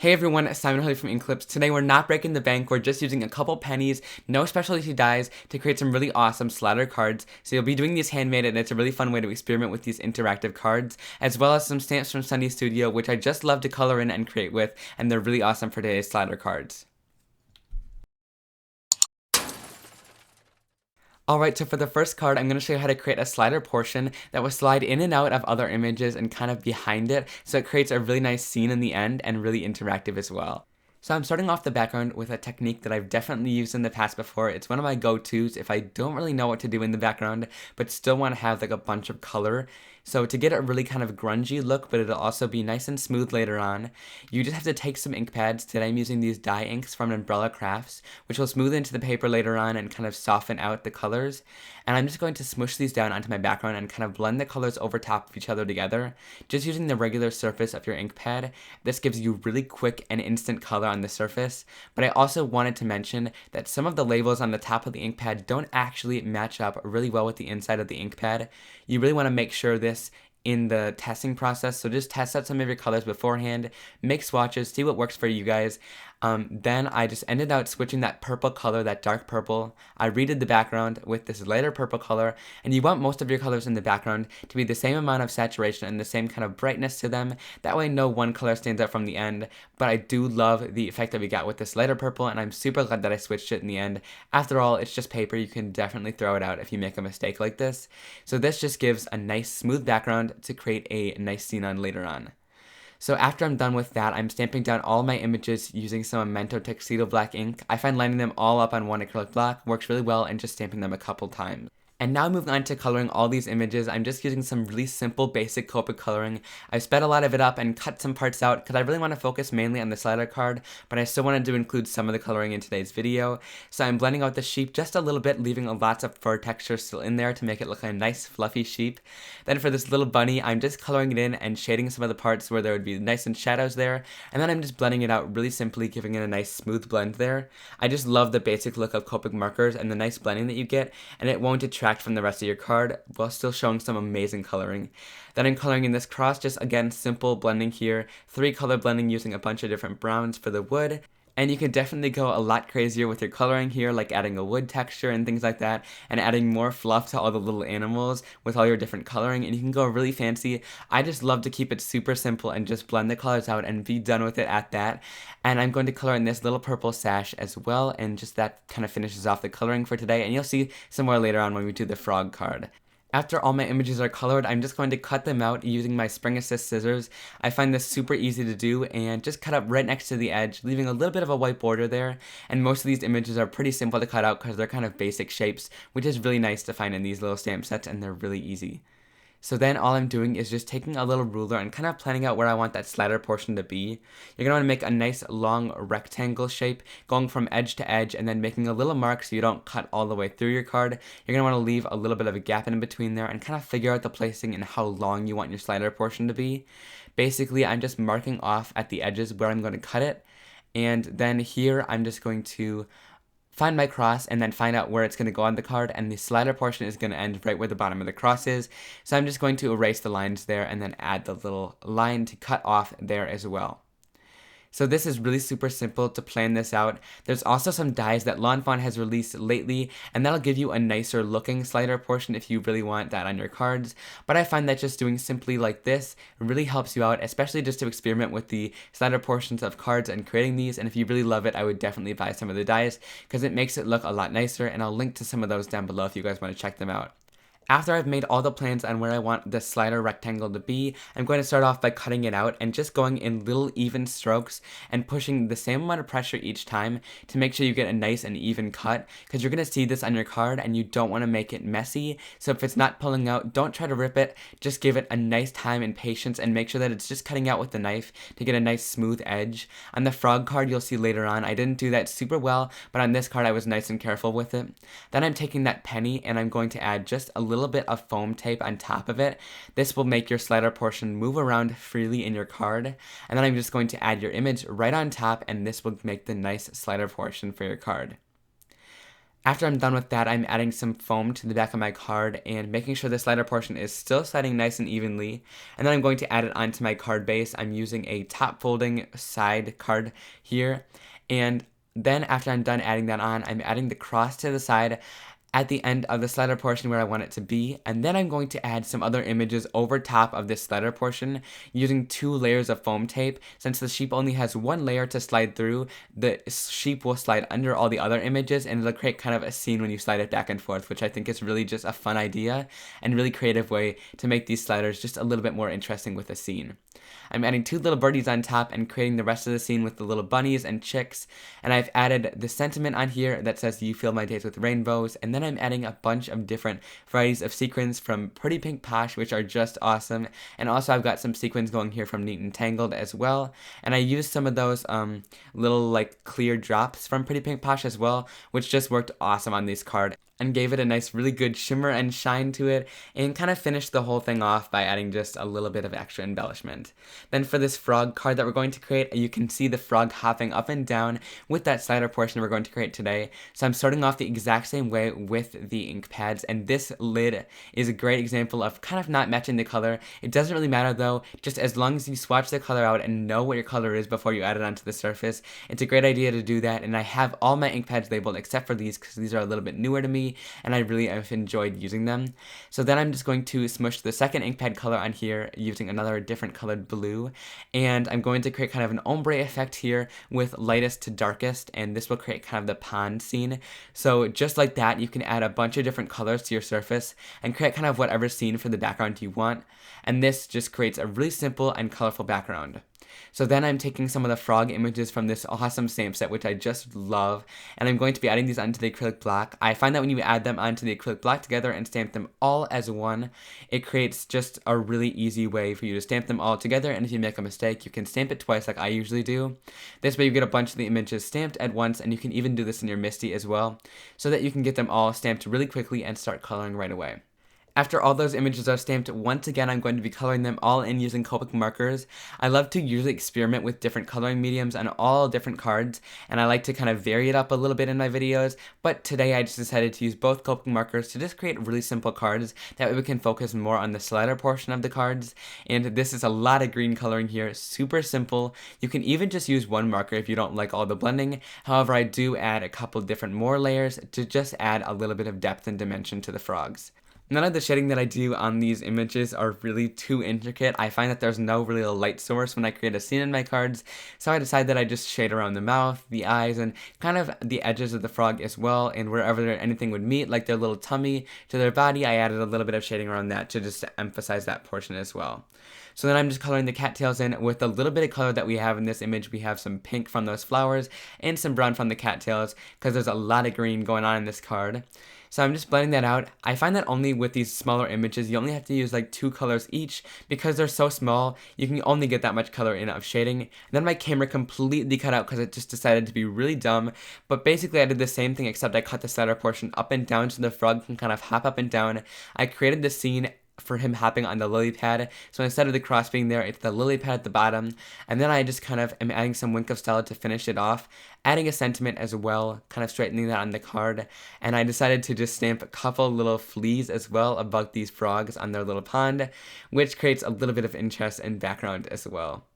Hey everyone, Simon Hurley from Clips. Today we're not breaking the bank, we're just using a couple pennies, no specialty dies, to create some really awesome slider cards. So you'll be doing these handmade and it's a really fun way to experiment with these interactive cards, as well as some stamps from Sunday Studio, which I just love to color in and create with, and they're really awesome for today's slider cards. Alright, so for the first card, I'm going to show you how to create a slider portion that will slide in and out of other images and kind of behind it, so it creates a really nice scene in the end and really interactive as well. So I'm starting off the background with a technique that I've definitely used in the past before. It's one of my go-tos if I don't really know what to do in the background, but still want to have like a bunch of color. So to get a really kind of grungy look, but it'll also be nice and smooth later on, you just have to take some ink pads. Today I'm using these dye inks from Umbrella Crafts, which will smooth into the paper later on and kind of soften out the colors. And I'm just going to smush these down onto my background and kind of blend the colors over top of each other together, just using the regular surface of your ink pad. This gives you really quick and instant color on the surface, but I also wanted to mention that some of the labels on the top of the ink pad don't actually match up really well with the inside of the ink pad. You really want to make sure this in the testing process, so just test out some of your colors beforehand, make swatches, see what works for you guys. Then I just ended out switching that purple color, that dark purple. I redid the background with this lighter purple color, and you want most of your colors in the background to be the same amount of saturation and the same kind of brightness to them. That way no one color stands out from the end, but I do love the effect that we got with this lighter purple, and I'm super glad that I switched it in the end. After all, it's just paper. You can definitely throw it out if you make a mistake like this. So this just gives a nice smooth background to create a nice scene on later on. So after I'm done with that, I'm stamping down all my images using some Memento Tuxedo black ink. I find lining them all up on one acrylic block works really well, and just stamping them a couple times. And now moving on to coloring all these images, I'm just using some really simple basic Copic coloring. I've sped a lot of it up and cut some parts out because I really want to focus mainly on the slider card, but I still wanted to include some of the coloring in today's video. So I'm blending out the sheep just a little bit, leaving lots of fur texture still in there to make it look like a nice fluffy sheep. Then for this little bunny, I'm just coloring it in and shading some of the parts where there would be nice and shadows there, and then I'm just blending it out really simply, giving it a nice smooth blend there. I just love the basic look of Copic markers and the nice blending that you get, and it won't detract from the rest of your card while still showing some amazing coloring. Then I'm coloring in this cross, just again simple blending here, 3 color blending using a bunch of different browns for the wood. And you can definitely go a lot crazier with your coloring here, like adding a wood texture and things like that, and adding more fluff to all the little animals with all your different coloring, and you can go really fancy. I just love to keep it super simple and just blend the colors out and be done with it at that. And I'm going to color in this little purple sash as well, and just that kind of finishes off the coloring for today, and you'll see some more later on when we do the frog card. After all my images are colored, I'm just going to cut them out using my Spring Assist scissors. I find this super easy to do, and just cut up right next to the edge, leaving a little bit of a white border there. And most of these images are pretty simple to cut out because they're kind of basic shapes, which is really nice to find in these little stamp sets, and they're really easy. So then all I'm doing is just taking a little ruler and kind of planning out where I want that slider portion to be. You're going to want to make a nice long rectangle shape going from edge to edge, and then making a little mark so you don't cut all the way through your card. You're going to want to leave a little bit of a gap in between there and kind of figure out the placing and how long you want your slider portion to be. Basically, I'm just marking off at the edges where I'm going to cut it, and then here I'm just going to find my cross and then find out where it's going to go on the card, and the slider portion is going to end right where the bottom of the cross is. So I'm just going to erase the lines there and then add the little line to cut off there as well. So this is really super simple to plan this out. There's also some dies that Lawn Fawn has released lately, and that'll give you a nicer looking slider portion if you really want that on your cards. But I find that just doing simply like this really helps you out, especially just to experiment with the slider portions of cards and creating these. And if you really love it, I would definitely buy some of the dies because it makes it look a lot nicer, and I'll link to some of those down below if you guys want to check them out. After I've made all the plans on where I want the slider rectangle to be, I'm going to start off by cutting it out and just going in little even strokes and pushing the same amount of pressure each time to make sure you get a nice and even cut, because you're going to see this on your card and you don't want to make it messy. So if it's not pulling out, don't try to rip it, just give it a nice time and patience and make sure that it's just cutting out with the knife to get a nice smooth edge. On the frog card you'll see later on, I didn't do that super well, but on this card I was nice and careful with it. Then I'm taking that penny and I'm going to add just a little bit of foam tape on top of it. This will make your slider portion move around freely in your card. And then I'm just going to add your image right on top, and this will make the nice slider portion for your card. After I'm done with that, I'm adding some foam to the back of my card and making sure the slider portion is still sliding nice and evenly. And then I'm going to add it onto my card base. I'm using a top folding side card here. And then after I'm done adding that on, I'm adding the cross to the side at the end of the slider portion where I want it to be, and then I'm going to add some other images over top of this slider portion using 2 layers of foam tape. Since the sheep only has 1 layer to slide through, the sheep will slide under all the other images, and it'll create kind of a scene when you slide it back and forth, which I think is really just a fun idea and really creative way to make these sliders just a little bit more interesting with a scene. I'm adding 2 little birdies on top and creating the rest of the scene with the little bunnies and chicks, and I've added the sentiment on here that says "You fill my days with rainbows," and then I'm adding a bunch of different varieties of sequins from Pretty Pink Posh, which are just awesome, and also I've got some sequins going here from Neat and Tangled as well, and I used some of those little like clear drops from Pretty Pink Posh as well, which just worked awesome on this card and gave it a nice really good shimmer and shine to it, and kind of finished the whole thing off by adding just a little bit of extra embellishment. Then for this frog card that we're going to create, you can see the frog hopping up and down with that slider portion we're going to create today. So I'm starting off the exact same way with the ink pads, and this lid is a great example of kind of not matching the color. It doesn't really matter though, just as long as you swatch the color out and know what your color is before you add it onto the surface. It's a great idea to do that, and I have all my ink pads labeled except for these because these are a little bit newer to me and I really have enjoyed using them. So then I'm just going to smush the second ink pad color on here using another different colored blue, and I'm going to create kind of an ombre effect here with lightest to darkest, and this will create kind of the pond scene. So just like that, you can add a bunch of different colors to your surface and create kind of whatever scene for the background you want, and this just creates a really simple and colorful background. So then I'm taking some of the frog images from this awesome stamp set, which I just love, and I'm going to be adding these onto the acrylic block. I find that when you add them onto the acrylic block together and stamp them all as one, it creates just a really easy way for you to stamp them all together, and if you make a mistake, you can stamp it twice like I usually do. This way you get a bunch of the images stamped at once, and you can even do this in your Misty as well, so that you can get them all stamped really quickly and start coloring right away. After all those images are stamped, once again I'm going to be coloring them all in using Copic markers. I love to usually experiment with different coloring mediums on all different cards, and I like to kind of vary it up a little bit in my videos, but today I just decided to use both Copic markers to just create really simple cards. That way we can focus more on the slider portion of the cards, and this is a lot of green coloring here, super simple. You can even just use one marker if you don't like all the blending. However, I do add a couple different more layers to just add a little bit of depth and dimension to the frogs. None of the shading that I do on these images are really too intricate. I find that there's no real light source when I create a scene in my cards, so I decide that I just shade around the mouth, the eyes, and kind of the edges of the frog as well, and wherever anything would meet, like their little tummy to their body, I added a little bit of shading around that to just emphasize that portion as well. So then I'm just coloring the cattails in with a little bit of color that we have in this image. We have some pink from those flowers and some brown from the cattails because there's a lot of green going on in this card. So I'm just blending that out. I find that only with these smaller images, you only have to use like 2 colors each because they're so small, you can only get that much color in of shading. And then my camera completely cut out because it just decided to be really dumb. But basically I did the same thing except I cut the slider portion up and down so the frog can kind of hop up and down. I created the scene for him hopping on the lily pad, so instead of the cross being there, it's the lily pad at the bottom, and then I just kind of am adding some wink of stella to finish it off, adding a sentiment as well, kind of straightening that on the card, and I decided to just stamp a couple little fleas as well about these frogs on their little pond, which creates a little bit of interest and background as well.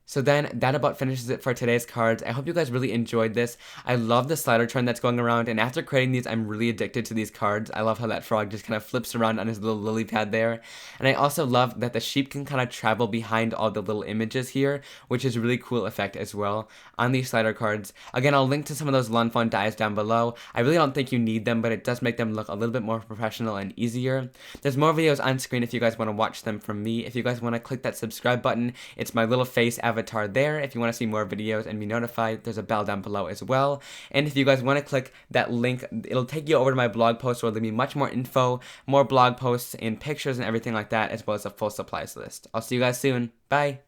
So then that about finishes it for today's cards. I hope you guys really enjoyed this. I love the slider trend that's going around, and after creating these, I'm really addicted to these cards. I love how that frog just kind of flips around on his little lily pad there. And I also love that the sheep can kind of travel behind all the little images here, which is a really cool effect as well on these slider cards. Again, I'll link to some of those Lawn Fawn dies down below. I really don't think you need them, but it does make them look a little bit more professional and easier. There's more videos on screen if you guys want to watch them from me. If you guys want to click that subscribe button, it's my little face avatar there. If you want to see more videos and be notified, there's a bell down below as well. And if you guys want to click that link, it'll take you over to my blog post where there'll be much more info, more blog posts and pictures and everything like that, as well as a full supplies list. I'll see you guys soon. Bye!